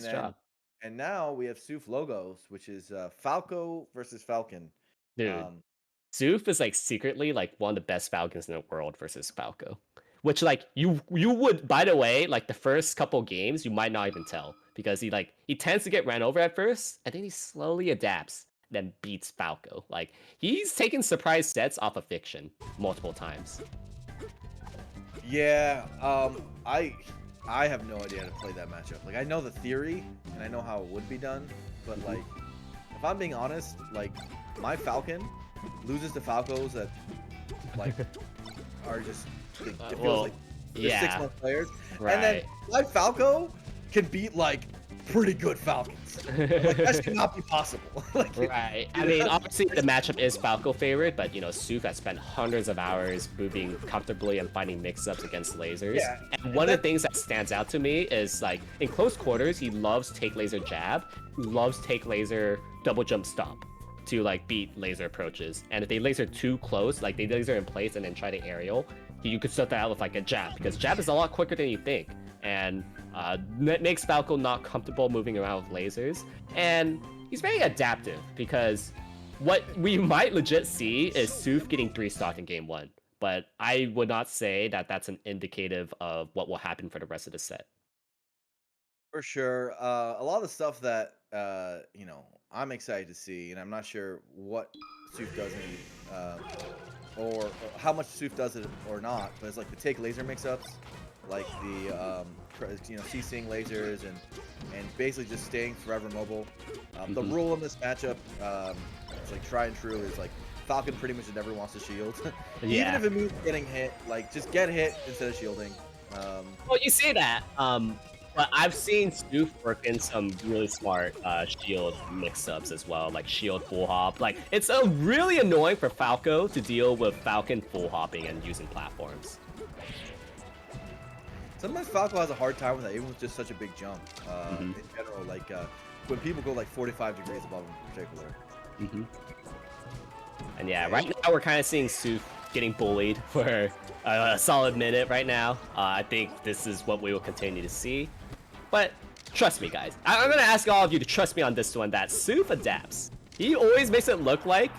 Nice then job. and now we have Suf Logos, which is Falco versus Falcon. Dude, Um, Zoof is, like, secretly, like, one of the best Falcons in the world versus Falco. Which, like, you would by the way, like, the first couple games, you might not even tell because he tends to get ran over at first, and then he slowly adapts, then beats Falco. Like, he's taken surprise sets off of Fiction multiple times. yeah, I have no idea how to play that matchup. Like I know the theory and I know how it would be done, but Mhm. like if I'm being honest, like my Falcon loses to Falcos that like are just it feels Well, like they're yeah, 6 month players, and then right. my Falco can beat like pretty good Falcons. Like that should not be possible. Like Right. I you mean, know, obviously the matchup is Falco favored, but Suf has spent hundreds of hours moving comfortably and finding mix-ups against lasers. yeah, And and one of that the things that stands out to me is like in close quarters, he loves take laser jab, loves take laser double jump stop to like beat laser approaches. And if they laser too close, like they laser in place and then try to aerial, you could start that out with like a jab because jab is a lot quicker than you think. And makes Falco not comfortable moving around with lasers. And he's very adaptive because what we might legit see is Sooth getting 3-stocked in game 1, but I would not say that that's an indicative of what will happen for the rest of the set. for sure. A lot of the stuff that I'm excited to see, and I'm not sure what Suf does need, or how much Suf does it or not. But it's like the take laser mix-ups, like the CCing lasers and basically just staying forever mobile. The Hmm. rule in this matchup, it's like try and true, is like Falcon pretty much never wants to shield, even Yeah. if it means getting hit. Like just get hit instead of shielding. Well, you say that, but I've seen Sooth work in some really smart shield mix-ups as well, like shield full hop. Like it's really annoying for Falco to deal with Falcon full hopping and using platforms. Sometimes Falco has a hard time with that, even with just such a big jump. Hmm. In general, like when people go like 45 degrees above him in particular. Hmm. And yeah, Okay. right now we're kind of seeing Sooth getting bullied for a solid minute right now. I think this is what we will continue to see. But trust me, guys. I'm going to ask all of you to trust me on this one that Sooth adapts. He always makes it look like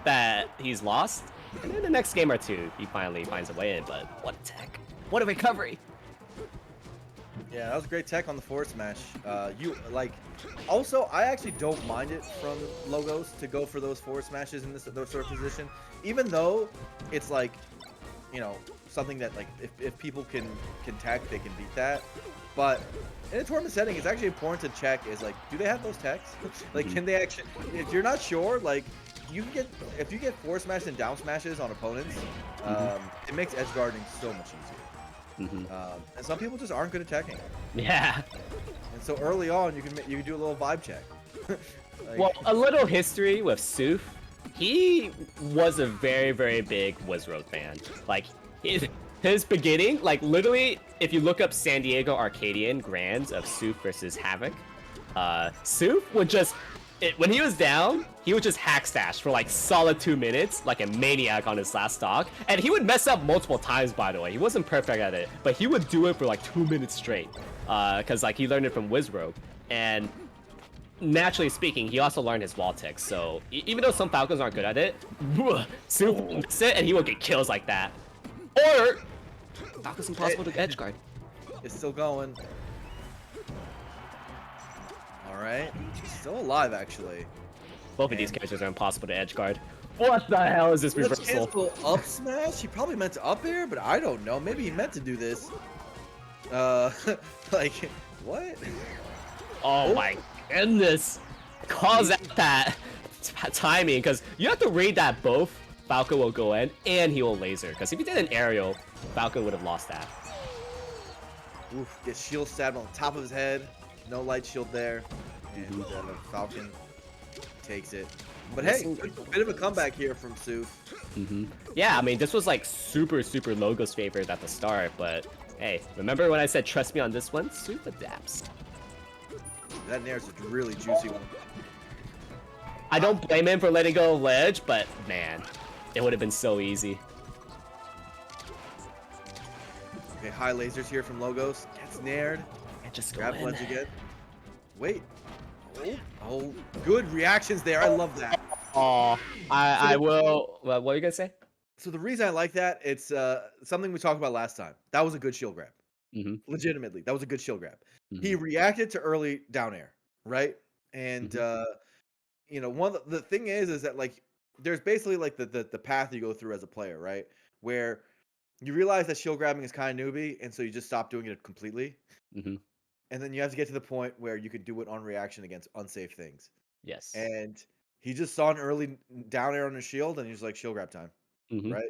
that he's lost. And then the next game or two, he finally finds a way in. But what a tech. What a recovery. Yeah, that was a great tech on the forward smash. You like. Also, I actually don't mind it from Logos to go for those forward smashes in those sort of position, even though it's like, you know, something that like if people can tech, they can beat that. But in a tournament setting, it's actually important to check is like, do they have those techs? Like, Mhm. can they actually? If you're not sure, like, you can get if you get forward smash and down smashes on opponents, Mhm. it makes edge guarding so much easier. Mhm. And some people just aren't good at teching. Yeah. And so early on, you can do a little vibe check. Well, Like, a little history with Sooth. He was a very, very big Wizroad fan. Like, his beginning, like, literally, if you look up San Diego Arcadian Grands of Sooth versus Havoc, Sooth would just, when he was down, he would just hack stash for, like, solid 2 minutes, like a maniac on his last stock. And he would mess up multiple times, by the way. He wasn't perfect at it, but he would do it for, like, 2 minutes straight. Because, like, he learned it from Wizroad. And naturally speaking, he also learned his wall tech, so even though some Falcons aren't good at it, Super will oh, miss it and he will get kills like that. Or Falcon's impossible to edge it, guard. it's still going. All right, still alive actually. Both of these And characters are impossible to edge guard. What the hell is this let's reversal? cancel up smash. He probably meant to up air, but I don't know. Maybe he meant to do this. Uh, like what? Oh Oh, my goodness. Calls out that timing, because you have to read that both Falcon will go in and he will laser, because if he did an aerial, Falcon would have lost that. oof! Gets shield stabbed on the top of his head. No light shield there, and Mhm. Falcon takes it. But hey, Missing. bit of a comeback here from Suf. Yeah, I mean, this was like super, super Logos favorite at the start, but hey, remember when I said trust me on this one? Super adapts. That Nair's a really juicy one. I don't blame him for letting go of ledge, but man, it would have been so easy. Okay, high lasers here from Logos. Gets Nair'd. And just go Grab in. ledge again. Wait. Oh, good reactions there. I love that. Oh, I will. What were you gonna say? So the reason I like that, it's something we talked about last time. That was a good shield grab. Mm-hmm. Legitimately, that was a good shield grab. He Mm-hmm. reacted to early down air, right? And Mm-hmm. one of the thing is that like there's basically like the path you go through as a player, right? Where you realize that shield grabbing is kind of newbie, and so you just stop doing it completely. Mm-hmm. And then you have to get to the point where you can do it on reaction against unsafe things. Yes. And he just saw an early down air on his shield, and he's like, shield grab time, Mm-hmm. right?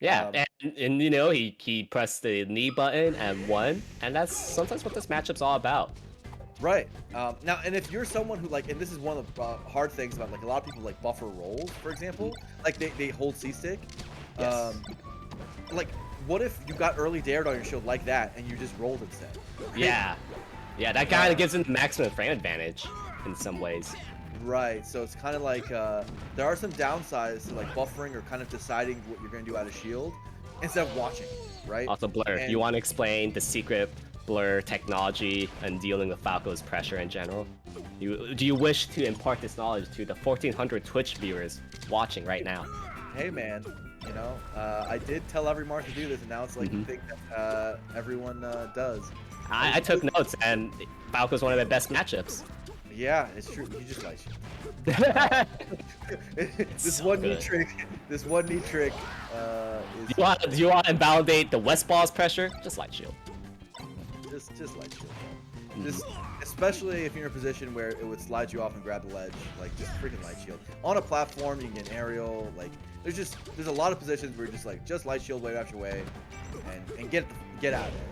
Yeah, Um, and you know he pressed the knee button and won, and that's sometimes what this matchup's all about. right. Now, and if you're someone who like, and this is one of the hard things about like a lot of people like buffer rolls, for example, like they hold C stick. Yes. Like, what if you got early dared on your shield like that, and you just rolled instead? Right? Yeah. Yeah, that kind of gives him the maximum frame advantage in some ways. Right. So it's kind of like there are some downsides to like buffering or kind of deciding what you're going to do out of shield instead of watching, right? Also, Blur, And you want to explain the secret Blur technology and dealing with Falco's pressure in general? Do you wish to impart this knowledge to the 1,400 Twitch viewers watching right now? hey, man, I did tell every Mark to do this, and now it's like the thing that everyone does. I took notes, and Falco's one of the best matchups. Yeah, it's true. You just like shield. This So one good. neat trick. This one neat trick is Do you want to invalidate the West Ball's pressure? Just light shield. just light shield. Just especially if you're in a position where it would slide you off and grab the ledge, like just freaking light shield. On a platform, you can get an aerial. Like there's a lot of positions where you're just light shield wave after wave, and get out of there.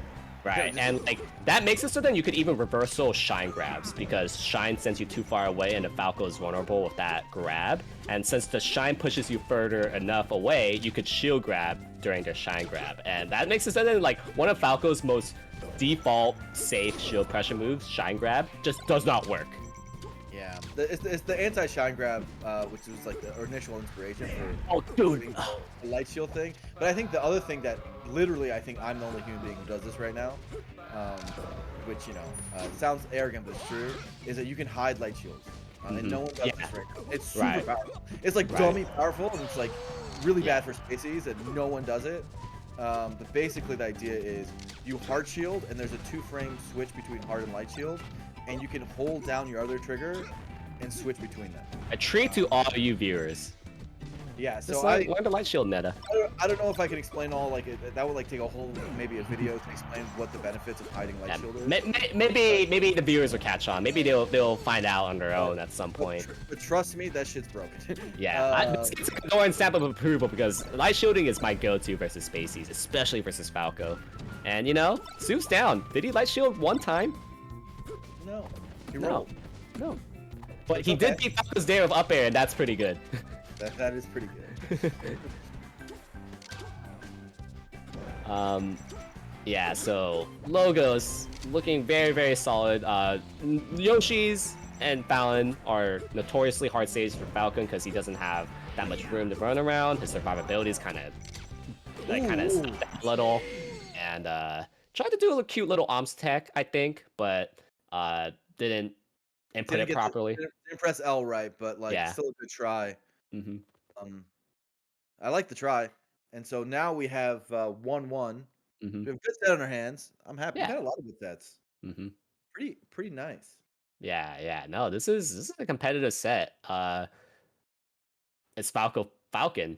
Right, and like that makes it so then you could even reversal shine grabs because shine sends you too far away and the Falco is vulnerable with that grab. And since the shine pushes you further enough away, you could shield grab during their shine grab. And that makes it so then like one of Falco's most default safe shield pressure moves, shine grab, just does not work. Yeah, it's the anti-shine grab, which was like the initial inspiration for Oh, dude. doing the light shield thing. But I think the other thing that literally I think I'm the only human being who does this right now, which sounds arrogant but it's true, is that you can hide light shields, and no one does this right now. It's super powerful. It's like dummy powerful, and it's like really bad for spacies, and no one does it. But basically the idea is you hard shield, and there's a 2-frame switch between hard and light shield. And you can hold down your other trigger and switch between them. A treat to all you viewers. Yeah, so Just learn the light shield meta. I don't know if I can explain all like that would like take a whole maybe a video to explain what the benefits of hiding light shield is. Maybe the viewers will catch on. Maybe they'll find out on their own at some point. But trust me, that shit's broken. Yeah, it's a door and stamp of approval because light shielding is my go-to versus spacies, especially versus Falco. And Soup's down. Did he light shield one time? No, he rolled. No. But he did beat Falco's Dare with up air, and that's pretty good. That is pretty good. Yeah, so logos looking very, very solid. Yoshi's and Fallon are notoriously hard saves for Falcon because he doesn't have that much room to run around. His survivability is kind of a little, and tried to do a cute little OMS tech, I think, but didn't input it properly. Didn't press L right, but like still a good try. I like the try, and so now we have 1-1. We have a good set on our hands. I'm happy. We got a lot of good sets. Pretty nice. Yeah. No, this is a competitive set. It's Falcon.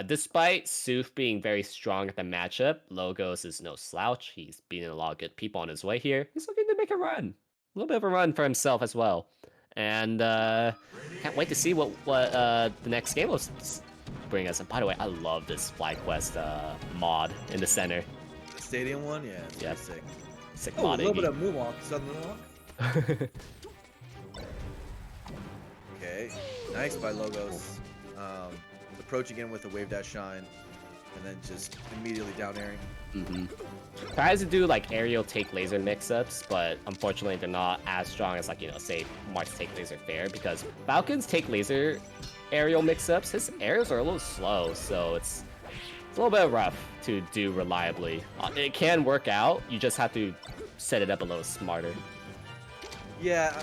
Despite Soof being very strong at the matchup, Logos is no slouch. He's beating a lot of good people on his way here. He's looking to make a run. A little bit of a run for himself as well. And can't wait to see what the next game will bring us. And by the way, I love this FlyQuest mod in the center. The stadium one? Yeah. Yeah. Sick. Sick Oh, mod. a little bit of moonwalk. Sudden moonwalk. Okay. Nice by Logos. Approaching in with a wave dash shine, and then just immediately down airing. Tries to do like aerial take laser mix-ups, but unfortunately they're not as strong as say Mark's take laser fair, because Falcon's take laser aerial mix-ups, his aerials are a little slow, so it's a little bit rough to do reliably. It can work out, you just have to set it up a little smarter. Yeah,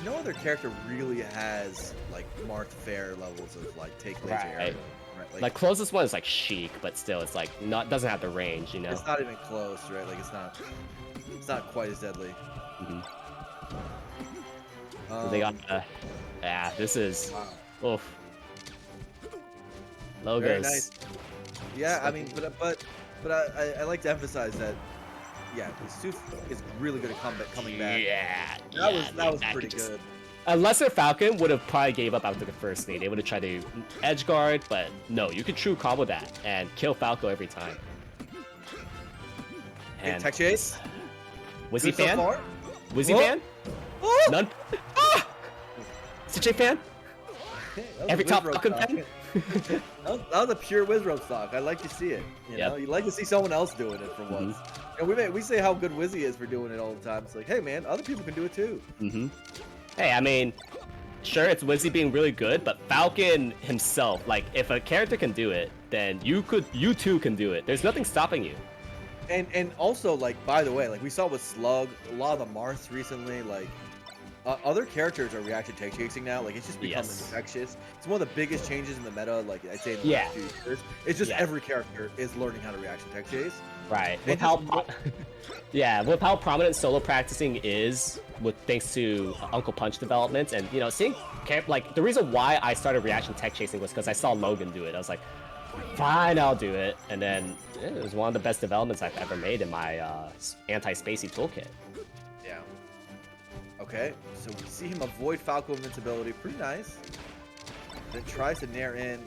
no other character really has like marked fair levels of like take laser Right. area. Right? Like closest one is like Sheik, but still, it's like not doesn't have the range, you know. It's not even close, right? Like it's not quite as deadly. Mm-hmm. They got yeah, this is oof. Logos. Very nice. Yeah, I mean, but I like to emphasize that yeah, Suf is really good at coming back. Yeah, That was pretty good. Unless their Falcon would have probably gave up after the first knee. They would have tried to edge guard, but no, you could true combo that and kill Falco every time. And tech chase. Wizzy fan? So Wizzy fan? Oh! None? Ah! CJ fan? Every top Falcon fan? That was a pure Wizrobe stock. I like to see it. You know, you like to see someone else doing it for once. And we say how good Wizzy is for doing it all the time. It's like, hey man, other people can do it too. Hey, I mean, sure, it's Wizzy being really good, but Falcon himself, like, if a character can do it, then you too can do it. There's nothing stopping you. And also, like, by the way, like we saw with Slug, a lot of the Marths recently, like, other characters are reaction tech chasing now. Like, it's just become infectious. It's one of the biggest changes in the meta, like, I'd say in the last few years. It's just every character is learning how to reaction tech chase. Right. With how, with how prominent solo practicing is, thanks to Uncle Punch developments, and, you know, seeing, like, the reason why I started reaction tech chasing was because I saw Logan do it. I was like, fine, I'll do it. And then it was one of the best developments I've ever made in my anti-spacey toolkit. Yeah. Okay, so we see him avoid Falco invincibility. Pretty nice. Then tries to nair in.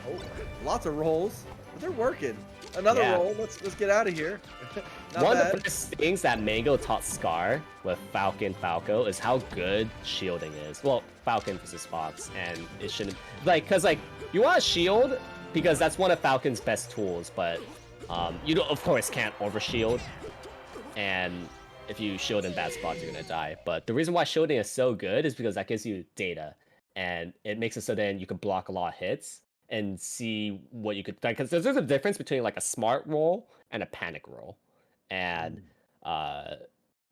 Oh, lots of rolls, but they're working. Another roll. Let's get out of here. One of the first things that Mango taught Scar with Falco is how good shielding is. Well, Falcon versus Fox, and it shouldn't cause you want to shield because that's one of Falcon's best tools, but you don't, of course, can't overshield, and if you shield in bad spots, you're gonna die. But the reason why shielding is so good is because that gives you data, and it makes it so then you can block a lot of hits and see what you could, because there's a difference between like a smart roll and a panic roll, and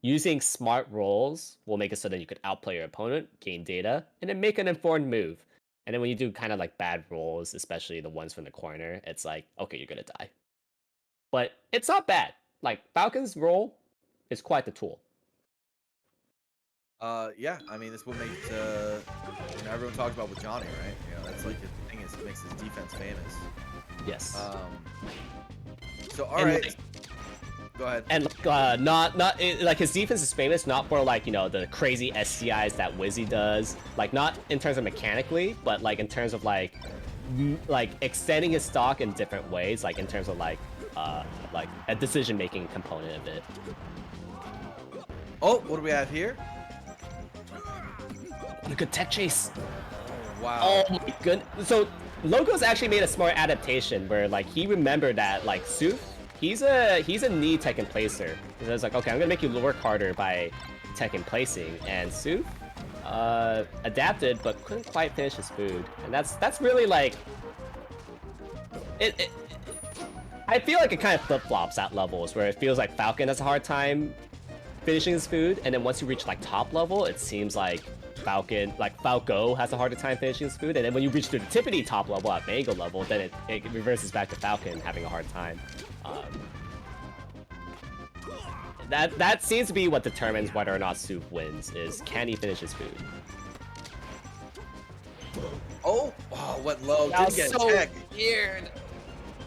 using smart rolls will make it so that you could outplay your opponent, gain data, and then make an informed move. And then when you do kind of like bad rolls, especially the ones from the corner, it's like, okay, you're gonna die. But it's not bad. Like, Falcon's roll is quite the tool. Yeah, I mean, this what makes everyone talks about with Johnny, right? You know, that's like the thing is, it makes his defense famous. Yes. So all right, go ahead. And like his defense is famous not for like, you know, the crazy SCIs that Wizzy does, like not in terms of mechanically, but like in terms of like extending his stock in different ways, like in terms of like a decision-making component of it. Oh, what do we have here? What a good tech chase! Wow. Oh my goodness. So Logo's actually made a smart adaptation where like he remembered that like Suf, he's a knee tech and placer. He was like, okay, I'm gonna make you work harder by tech and placing, and Suf adapted but couldn't quite finish his food, and that's really like it I feel like it kind of flip-flops at levels where it feels like Falcon has a hard time finishing his food, and then once you reach like top level, it seems like Falco has a harder time finishing his food, and then when you reach the Tiffany top level at Mango level, then it reverses back to Falcon having a hard time. That seems to be what determines whether or not Suf wins, is can he finish his food. Oh, what low. Didn't get so tech. Weird.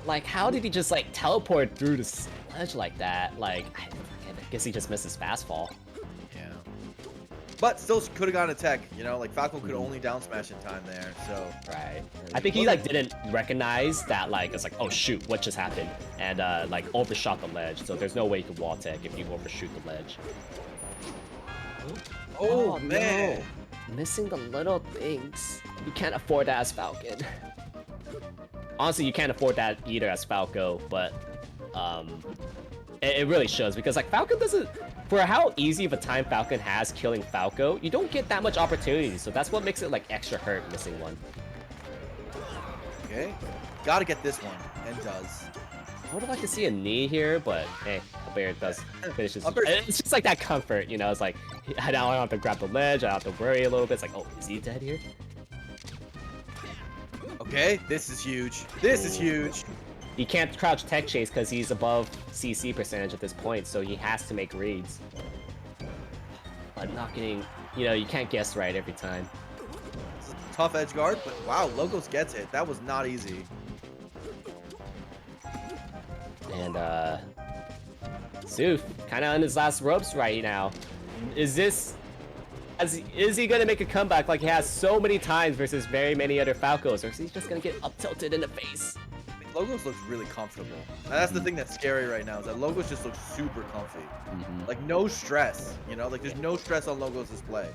Like, how did he just like teleport through the sledge like that? Like, I guess he just missed his fastfall. Yeah. But still could have gotten a tech, you know, like Falco could only down smash in time there, so. Right. I think he like didn't recognize that, like, it's like, oh shoot, what just happened? And like overshot the ledge, so there's no way you can wall tech if you overshoot the ledge. Oh man. No. Missing the little things. You can't afford that as Falcon. Honestly, you can't afford that either as Falco, but it really shows, because like Falcon doesn't, for how easy of a time Falcon has killing Falco, you don't get that much opportunity, so that's what makes it like extra hurt missing one. Okay, gotta get this one, and does. I would have liked to see a knee here, but hey, Albert does finishes. Albert- It's just like that comfort, you know. It's like I don't have to grab the ledge. I don't have to worry a little bit. It's like, oh, is he dead here? Okay, this is huge. This is huge. He can't crouch tech chase because he's above CC percentage at this point, so he has to make reads. But not getting, you know, you can't guess right every time. It's a tough edge guard, but wow, Logos gets it. That was not easy. And Soof kind of on his last ropes right now. Is he gonna make a comeback like he has so many times versus very many other Falcos, or is he just gonna get up tilted in the face? Logos looks really comfortable. And that's the thing that's scary right now, is that Logos just looks super comfy. Like no stress, you know? Like there's no stress on Logos' play.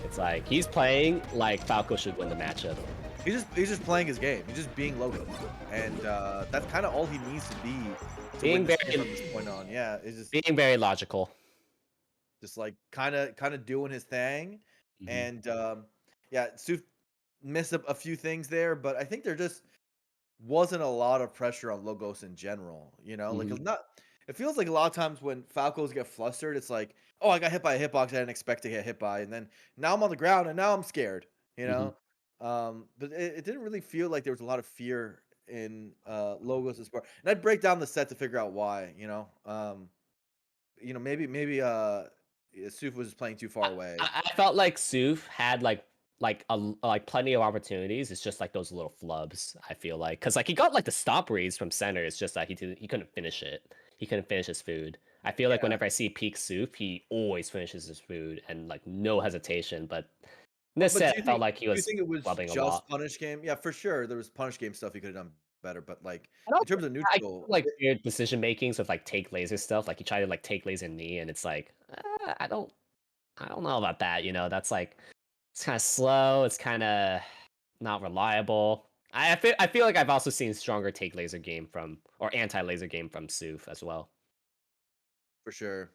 It's like he's playing like Falco should win the matchup. He's just playing his game. He's just being Logos. And that's kind of all he needs to be Being win this very- game from this point on. Yeah, it's just Being very logical. like kind of doing his thing. And yeah, Suf missed a few things there, but I think there just wasn't a lot of pressure on Logos in general, you know? Like it's not, it feels like a lot of times when Falcos get flustered, it's like, oh, I got hit by a hitbox I didn't expect to get hit by, and then now I'm on the ground and now I'm scared, you know? But it didn't really feel like there was a lot of fear in Logos' part. And I'd break down the set to figure out why, you know? Maybe Suf was just playing too far away. I felt like Soof had like plenty of opportunities. It's just like those little flubs. I feel like because like he got like the stop reads from center. It's just that he couldn't finish it. He couldn't finish his food. I feel like Yeah. whenever I see peak Soof, he always finishes his food and like no hesitation. But in this But set, I felt like he do you was think it was flubbing a just lot. punish game? Yeah, for sure. There was punish game stuff he could have done better, but like And in also, terms of I neutral, like weird decision makings with like take laser stuff. Like he tried to like take laser knee, and it's like I don't know about that. You know, that's like it's kind of slow. It's kind of not reliable. I feel like I've also seen stronger take laser game from or anti laser game from Soof as well. for sure.